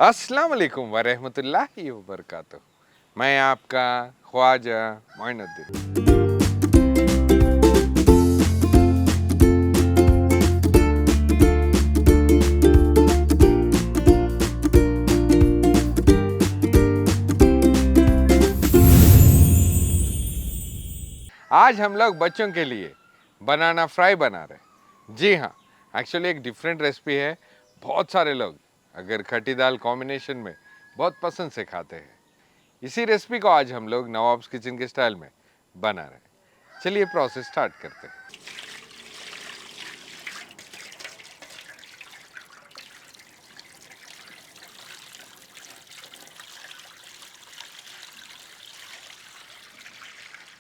अस्सलाम वालेकुम वरहमतुल्लाहि वबरकातुह। मैं आपका ख्वाजा मोइनुद्दीन। आज हम लोग बच्चों के लिए बनाना फ्राई बना रहे हैं। जी हाँ, एक्चुअली एक डिफरेंट रेसिपी है। बहुत सारे लोग अगर खट्टी दाल कॉम्बिनेशन में बहुत पसंद से खाते हैं। इसी रेसिपी को आज हम लोग नवाब्स किचन के स्टाइल में बना रहे हैं। चलिए प्रोसेस स्टार्ट करते हैं।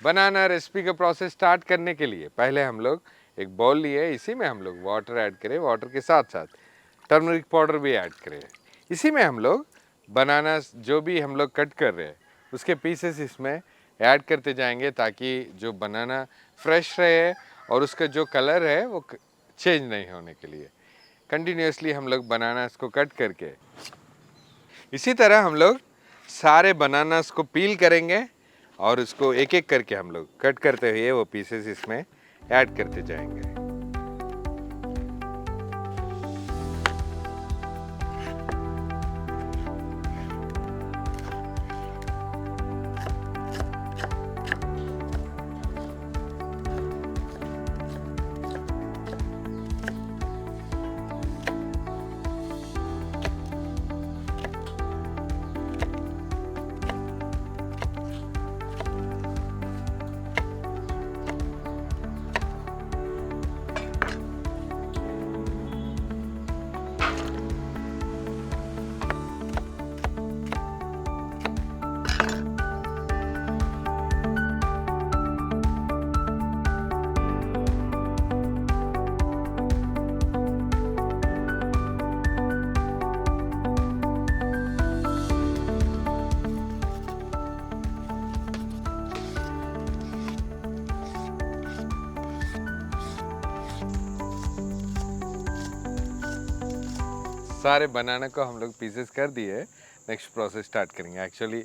बनाना रेसिपी का प्रोसेस स्टार्ट करने के लिए पहले हम लोग एक बाउल लिए, इसी में हम लोग वाटर ऐड करें, वाटर के साथ साथ टर्मरिक पाउडर भी ऐड करें। इसी में हम लोग बनाना जो भी हम लोग कट कर रहे हैं उसके पीसेस इसमें ऐड करते जाएंगे ताकि जो बनाना फ्रेश रहे और उसका जो कलर है वो चेंज नहीं होने के लिए कंटिन्यूसली हम लोग बनानास को कट करके इसी तरह हम लोग सारे बनानास को पील करेंगे और उसको एक एक करके हम लोग कट करते हुए वो पीसेस इसमें ऐड करते जाएंगे। सारे बनाना को हम लोग पीसेस कर दिए। नेक्स्ट प्रोसेस स्टार्ट करेंगे। एक्चुअली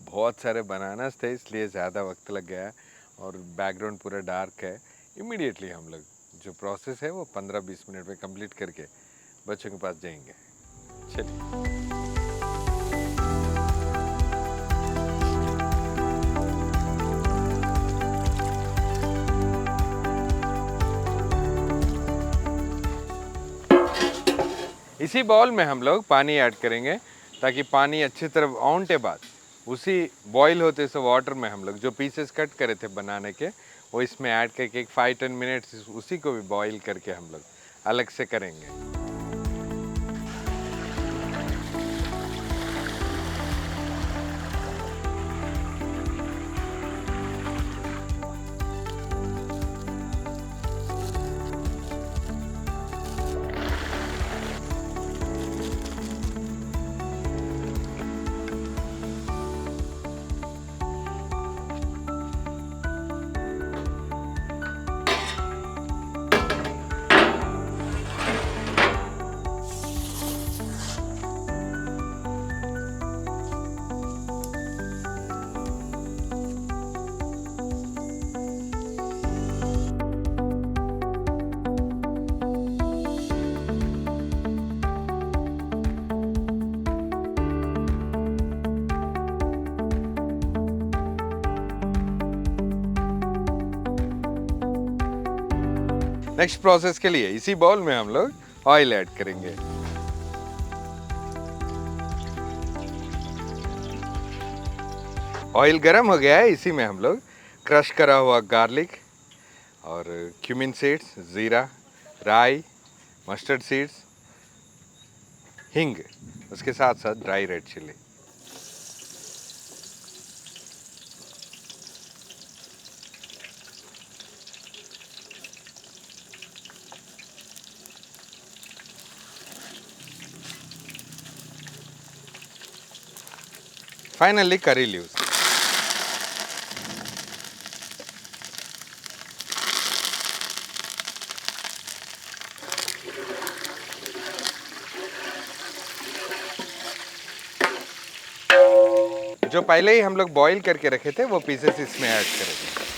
बहुत सारे बनानास थे इसलिए ज़्यादा वक्त लग गया और बैकग्राउंड पूरा डार्क है। इमीडिएटली हम लोग जो प्रोसेस है वो 15-20 मिनट में कंप्लीट करके बच्चों के पास जाएंगे। चलिए। इसी बाउल में हम लोग पानी ऐड करेंगे ताकि पानी अच्छी तरह औंटे बाद उसी बॉईल होते से वाटर में हम लोग जो पीसेस कट करे थे बनाने के वो इसमें ऐड करके एक 5-10 मिनट्स उसी को भी बॉईल करके हम लोग अलग से करेंगे। नेक्स्ट प्रोसेस के लिए इसी बाउल में हम लोग ऑयल ऐड करेंगे। ऑयल गरम हो गया है, इसी में हम लोग क्रश करा हुआ गार्लिक और क्यूमिन सीड्स, ज़ीरा, राई, मस्टर्ड सीड्स, हिंग, उसके साथ साथ dry red chilli. Finally curry leaves. जो पहले ही हम लोग बॉईल करके रखे थे वो पीसेस इसमें ऐड करेंगे।